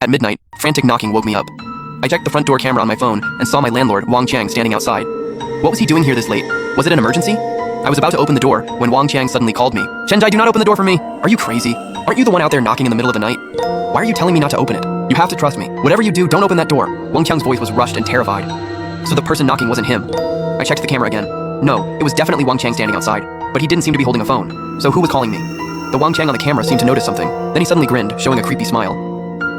At midnight, frantic knocking woke me up. I checked the front door camera on my phone and saw my landlord, Wang Chang, standing outside. What was he doing here this late? Was it an emergency? I was about to open the door when Wang Chang suddenly called me. "Chenjai, do not open the door for me! Are you crazy? Aren't you the one out there knocking in the middle of the night? Why are you telling me not to open it? You have to trust me. Whatever you do, don't open that door." Wang Chang's voice was rushed and terrified. So the person knocking wasn't him. I checked the camera again. No, it was definitely Wang Chang standing outside, but he didn't seem to be holding a phone. So who was calling me? The Wang Chang on the camera seemed to notice something. Then he suddenly grinned, showing a creepy smile.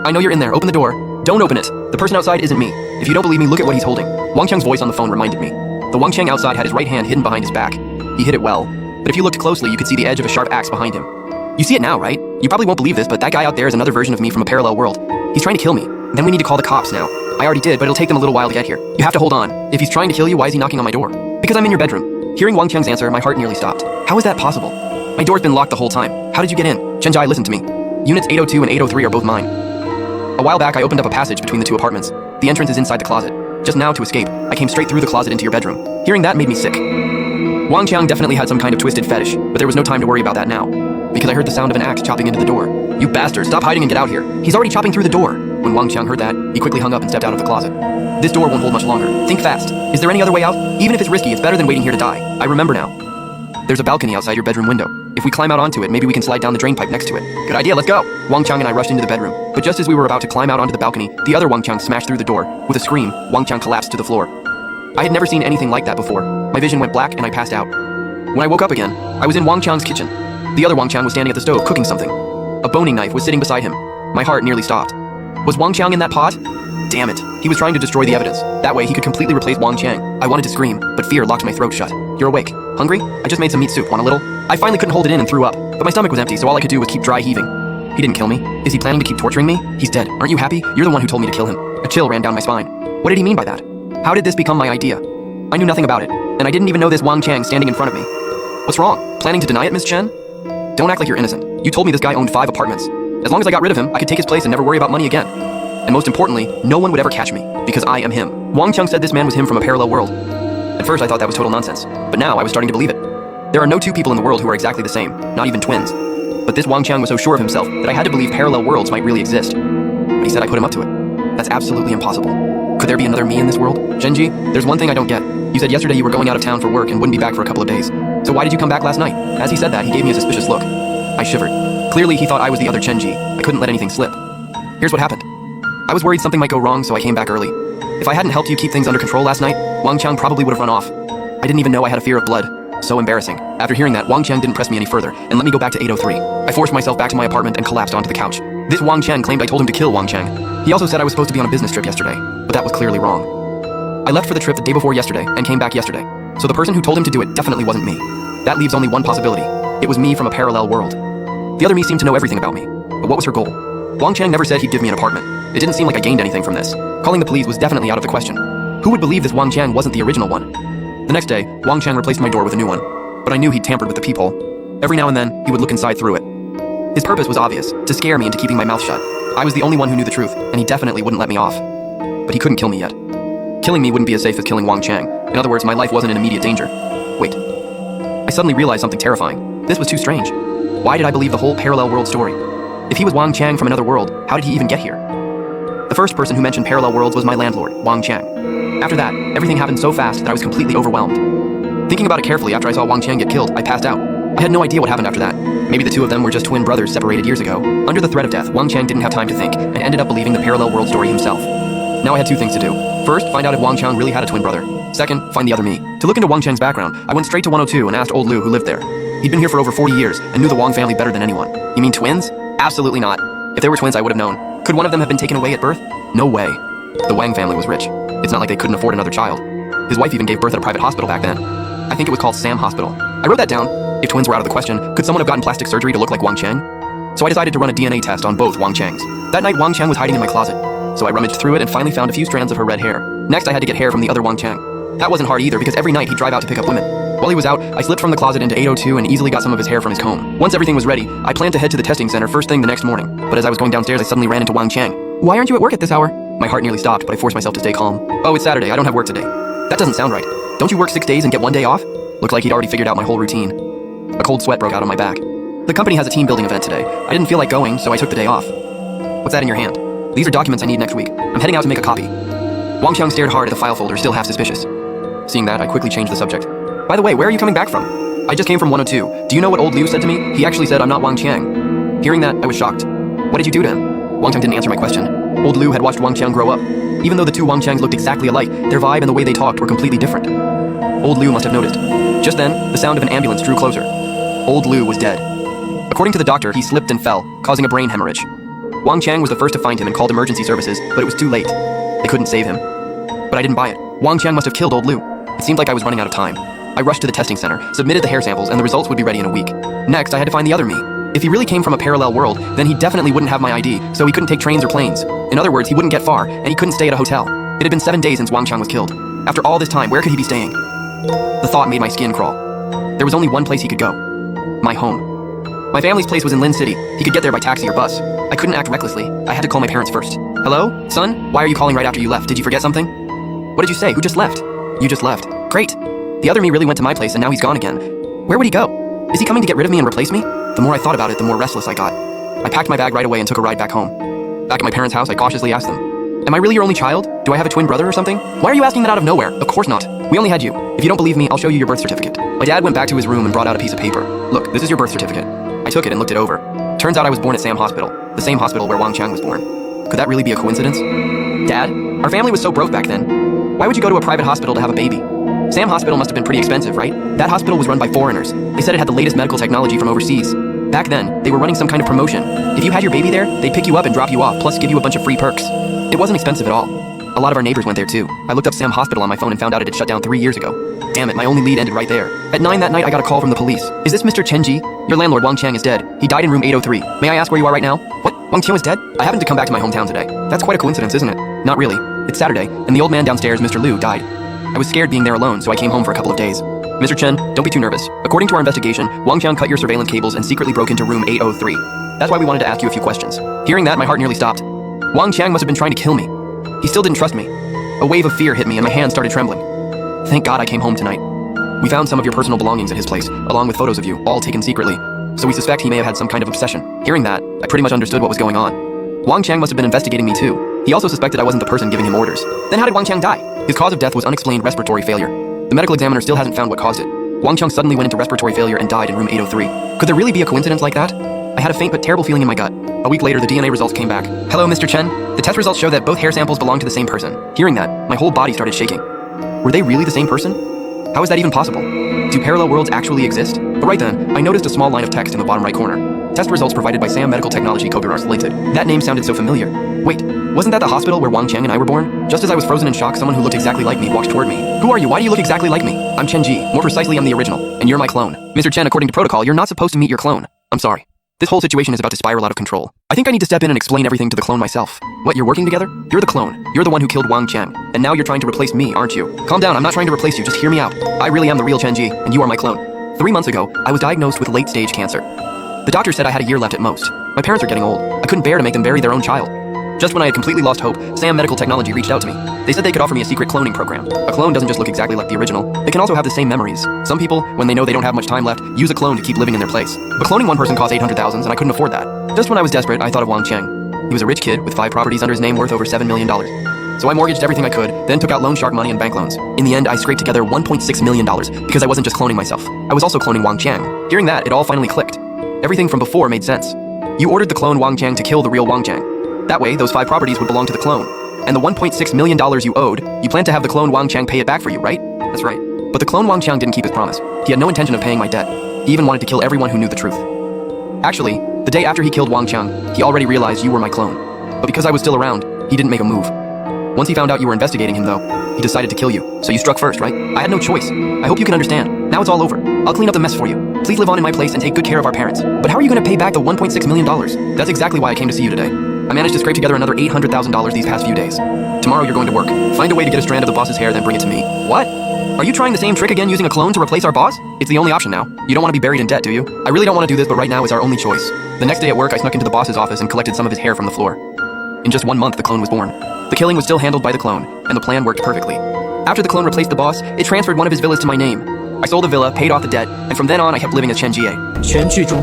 "I know you're in there. Open the door." "Don't open it. The person outside isn't me. If you don't believe me, look at what he's holding." Wang Chang's voice on the phone reminded me. The Wang Chang outside had his right hand hidden behind his back. He hid it well, but if you looked closely, you could see the edge of a sharp axe behind him. You see it now, right? You probably won't believe this, but that guy out there is another version of me from a parallel world. He's trying to kill me. Then we need to call the cops now. I already did, but it'll take them a little while to get here. You have to hold on. If he's trying to kill you, why is he knocking on my door? "Because I'm in your bedroom." Hearing Wang Chang's answer, my heart nearly stopped. How is that possible? My door's been locked the whole time. How did you get in? Chenjai, listen to me. Units 802 and 803 are both mine. A while back, I opened up a passage between the two apartments. The entrance is inside the closet. Just now, to escape, I came straight through the closet into your bedroom. Hearing that made me sick. Wang Chang definitely had some kind of twisted fetish, but there was no time to worry about that now, because I heard the sound of an axe chopping into the door. "You bastard, stop hiding and get out here. He's already chopping through the door." When Wang Chang heard that, he quickly hung up and stepped out of the closet. "This door won't hold much longer. Think fast. Is there any other way out? Even if it's risky, it's better than waiting here to die. I remember now. There's a balcony outside your bedroom window. If we climb out onto it, maybe we can slide down the drain pipe next to it." "Good idea, let's go." Wang Chang and I rushed into the bedroom, but just as we were about to climb out onto the balcony, the other Wang Chang smashed through the door. With a scream, Wang Chang collapsed to the floor. I had never seen anything like that before. My vision went black and I passed out. When I woke up again, I was in Wang Chang's kitchen. The other Wang Chang was standing at the stove cooking something. A boning knife was sitting beside him. My heart nearly stopped. Was Wang Chang in that pot? Damn it. He was trying to destroy the evidence. That way he could completely replace Wang Chang. I wanted to scream, but fear locked my throat shut. "You're awake. Hungry? I just made some meat soup. Want a little?" I finally couldn't hold it in and threw up, but my stomach was empty, so all I could do was keep dry heaving. He didn't kill me. Is he planning to keep torturing me? He's dead. Aren't you happy? You're the one who told me to kill him. A chill ran down my spine. What did he mean by that? How did this become my idea? I knew nothing about it, and I didn't even know this Wang Chang standing in front of me. What's wrong? Planning to deny it, Miss Chen? Don't act like you're innocent. You told me this guy owned 5 apartments. As long as I got rid of him, I could take his place and never worry about money again. And most importantly, no one would ever catch me, because I am him. Wang Chang said this man was him from a parallel world. At first I thought that was total nonsense, but now I was starting to believe it. There are no two people in the world who are exactly the same, not even twins. But this Wang Chang was so sure of himself that I had to believe parallel worlds might really exist. But he said I put him up to it. That's absolutely impossible. Could there be another me in this world? Genji, there's one thing I don't get. You said yesterday you were going out of town for work and wouldn't be back for a couple of days. So why did you come back last night? As he said that, he gave me a suspicious look. I shivered. Clearly he thought I was the other Genji. I couldn't let anything slip. Here's what happened. I was worried something might go wrong, so I came back early. If I hadn't helped you keep things under control last night, Wang Chang probably would have run off. I didn't even know I had a fear of blood. So embarrassing. After hearing that, Wang Chang didn't press me any further and let me go back to 803. I forced myself back to my apartment and collapsed onto the couch. This Wang Chang claimed I told him to kill Wang Chang. He also said I was supposed to be on a business trip yesterday, but that was clearly wrong. I left for the trip the day before yesterday and came back yesterday. So the person who told him to do it definitely wasn't me. That leaves only one possibility. It was me from a parallel world. The other me seemed to know everything about me. But what was her goal? Wang Chang never said he'd give me an apartment. It didn't seem like I gained anything from this. Calling the police was definitely out of the question. Who would believe this Wang Chang wasn't the original one? The next day, Wang Chang replaced my door with a new one. But I knew he'd tampered with the peephole. Every now and then, he would look inside through it. His purpose was obvious, to scare me into keeping my mouth shut. I was the only one who knew the truth, and he definitely wouldn't let me off. But he couldn't kill me yet. Killing me wouldn't be as safe as killing Wang Chang. In other words, my life wasn't in immediate danger. Wait. I suddenly realized something terrifying. This was too strange. Why did I believe the whole parallel world story? If he was Wang Chang from another world, how did he even get here? The first person who mentioned parallel worlds was my landlord, Wang Chang. After that, everything happened so fast that I was completely overwhelmed. Thinking about it carefully after I saw Wang Chang get killed, I passed out. I had no idea what happened after that. Maybe the two of them were just twin brothers separated years ago. Under the threat of death, Wang Chang didn't have time to think and ended up believing the parallel world story himself. Now I had 2 things to do. First, find out if Wang Chang really had a twin brother. Second, find the other me. To look into Wang Chang's background, I went straight to 102 and asked old Lu who lived there. He'd been here for over 40 years and knew the Wang family better than anyone. You mean twins? Absolutely not. If there were twins, I would have known. Could one of them have been taken away at birth? No way. The Wang family was rich. It's not like they couldn't afford another child. His wife even gave birth at a private hospital back then. I think it was called Sam Hospital. I wrote that down. If twins were out of the question, could someone have gotten plastic surgery to look like Wang Chang? So I decided to run a DNA test on both Wang Changs. That night, Wang Chang was hiding in my closet. So I rummaged through it and finally found a few strands of her red hair. Next, I had to get hair from the other Wang Chang. That wasn't hard either because every night he'd drive out to pick up women. While he was out, I slipped from the closet into 802 and easily got some of his hair from his comb. Once everything was ready, I planned to head to the testing center first thing the next morning. But as I was going downstairs, I suddenly ran into Wang Chang. "Why aren't you at work at this hour?" My heart nearly stopped, but I forced myself to stay calm. "Oh, it's Saturday. I don't have work today." "That doesn't sound right. Don't you work 6 days and get 1 day off?" Looked like he'd already figured out my whole routine. A cold sweat broke out on my back. The company has a team building event today. I didn't feel like going, so I took the day off. "What's that in your hand?" These are documents I need next week. I'm heading out to make a copy. Wang Qiang stared hard at the file folder, still half suspicious. Seeing that, I quickly changed the subject. By the way, where are you coming back from? I just came from 102. Do you know what old Liu said to me? He actually said I'm not Wang Qiang. Hearing that, I was shocked. What did you do to him? Wang Qiang didn't answer my question. Old Liu had watched Wang Qiang grow up. Even though the two Wang Qiangs looked exactly alike, their vibe and the way they talked were completely different. Old Liu must have noticed. Just then, the sound of an ambulance drew closer. Old Liu was dead. According to the doctor, he slipped and fell, causing a brain hemorrhage. Wang Qiang was the first to find him and called emergency services, but it was too late. They couldn't save him. But I didn't buy it. Wang Qiang must have killed old Liu. It seemed like I was running out of time. I rushed to the testing center, submitted the hair samples, and the results would be ready in a week. Next, I had to find the other me. If he really came from a parallel world, then he definitely wouldn't have my ID, so he couldn't take trains or planes. In other words, he wouldn't get far, and he couldn't stay at a hotel. It had been 7 days since Wang Qiang was killed. After all this time, where could he be staying? The thought made my skin crawl. There was only one place he could go. My home. My family's place was in Lin City. He could get there by taxi or bus. I couldn't act recklessly. I had to call my parents first. Hello? Son? Why are you calling right after you left? Did you forget something? What did you say? Who just left? You just left. Great. The other me really went to my place and now he's gone again. Where would he go? Is he coming to get rid of me and replace me? The more I thought about it, the more restless I got. I packed my bag right away and took a ride back home. Back at my parents' house, I cautiously asked them, am I really your only child? Do I have a twin brother or something? Why are you asking that out of nowhere? Of course not. We only had you. If you don't believe me, I'll show you your birth certificate. My dad went back to his room and brought out a piece of paper. Look, this is your birth certificate. I took it and looked it over. Turns out I was born at Sam Hospital, the same hospital where Wang Qiang was born. Could that really be a coincidence? Dad, our family was so broke back then. Why would you go to a private hospital to have a baby? Sam Hospital must have been pretty expensive, right? That hospital was run by foreigners. They said it had the latest medical technology from overseas. Back then, they were running some kind of promotion. If you had your baby there, they'd pick you up and drop you off, plus give you a bunch of free perks. It wasn't expensive at all. A lot of our neighbors went there too. I looked up Sam Hospital on my phone and found out it had shut down 3 years ago. Damn it, my only lead ended right there. At 9 that night, I got a call from the police. Is this Mr. Chen Ji? Your landlord, Wang Qiang, is dead. He died in room 803. May I ask where you are right now? What? Wang Qiang is dead? I happened to come back to my hometown today. That's quite a coincidence, isn't it? Not really. It's Saturday, and the old man downstairs, Mr. Liu, died. I was scared being there alone, so I came home for a couple of days. Mr. Chen, don't be too nervous. According to our investigation, Wang Qiang cut your surveillance cables and secretly broke into room 803. That's why we wanted to ask you a few questions. Hearing that, my heart nearly stopped. Wang Qiang must have been trying to kill me. He still didn't trust me. A wave of fear hit me and my hands started trembling. Thank God I came home tonight. We found some of your personal belongings at his place, along with photos of you, all taken secretly. So we suspect he may have had some kind of obsession. Hearing that, I pretty much understood what was going on. Wang Qiang must have been investigating me too. He also suspected I wasn't the person giving him orders. Then how did Wang Qiang die? His cause of death was unexplained respiratory failure. The medical examiner still hasn't found what caused it. Wang Qiang suddenly went into respiratory failure and died in room 803. Could there really be a coincidence like that? I had a faint but terrible feeling in my gut. A week later, the DNA results came back. Hello, Mr. Chen. The test results show that both hair samples belong to the same person. Hearing that, my whole body started shaking. Were they really the same person? How is that even possible? Do parallel worlds actually exist? But right then, I noticed a small line of text in the bottom right corner. Test results provided by Sam Medical Technology Copyrights Limited. That name sounded so familiar. Wait, wasn't that the hospital where Wang Qiang and I were born? Just as I was frozen in shock, someone who looked exactly like me walked toward me. Who are you? Why do you look exactly like me? I'm Chen Ji. More precisely, I'm the original. And you're my clone. Mr. Chen, according to protocol, you're not supposed to meet your clone. I'm sorry. This whole situation is about to spiral out of control. I think I need to step in and explain everything to the clone myself. What, you're working together? You're the clone. You're the one who killed Wang Qiang. And now you're trying to replace me, aren't you? Calm down, I'm not trying to replace you, just hear me out. I really am the real Chen Ji, and you are my clone. 3 months ago, I was diagnosed with late-stage cancer. The doctor said I had a year left at most. My parents are getting old. I couldn't bear to make them bury their own child. Just when I had completely lost hope, Sam Medical Technology reached out to me. They said they could offer me a secret cloning program. A clone doesn't just look exactly like the original. It can also have the same memories. Some people, when they know they don't have much time left, use a clone to keep living in their place. But cloning one person costs 800,000 and I couldn't afford that. Just when I was desperate, I thought of Wang Qiang. He was a rich kid with 5 properties under his name worth over $7 million. So I mortgaged everything I could, then took out loan shark money and bank loans. In the end, I scraped together $1.6 million because I wasn't just cloning myself. I was also cloning Wang Qiang. Hearing that, it all finally clicked. Everything from before made sense. You ordered the clone Wang Qiang to kill the real Wang Qiang. That way, those 5 properties would belong to the clone. And the $1.6 million you owed, you planned to have the clone Wang Qiang pay it back for you, right? That's right. But the clone Wang Qiang didn't keep his promise. He had no intention of paying my debt. He even wanted to kill everyone who knew the truth. Actually, the day after he killed Wang Qiang, he already realized you were my clone. But because I was still around, he didn't make a move. Once he found out you were investigating him, though, he decided to kill you. So you struck first, right? I had no choice. I hope you can understand. Now it's all over. I'll clean up the mess for you. Please live on in my place and take good care of our parents. But how are you going to pay back the $1.6 million? That's exactly why I came to see you today. I managed to scrape together another $800,000 these past few days. Tomorrow you're going to work. Find a way to get a strand of the boss's hair, then bring it to me. What? Are you trying the same trick again using a clone to replace our boss? It's the only option now. You don't want to be buried in debt, do you? I really don't want to do this, but right now is our only choice. The next day at work, I snuck into the boss's office and collected some of his hair from the floor. In just 1 month, the clone was born. The killing was still handled by the clone, and the plan worked perfectly. After the clone replaced the boss, it transferred one of his villas to my name. I sold the villa, paid off the debt, and from then on I kept living as Chen Jie. 全剧中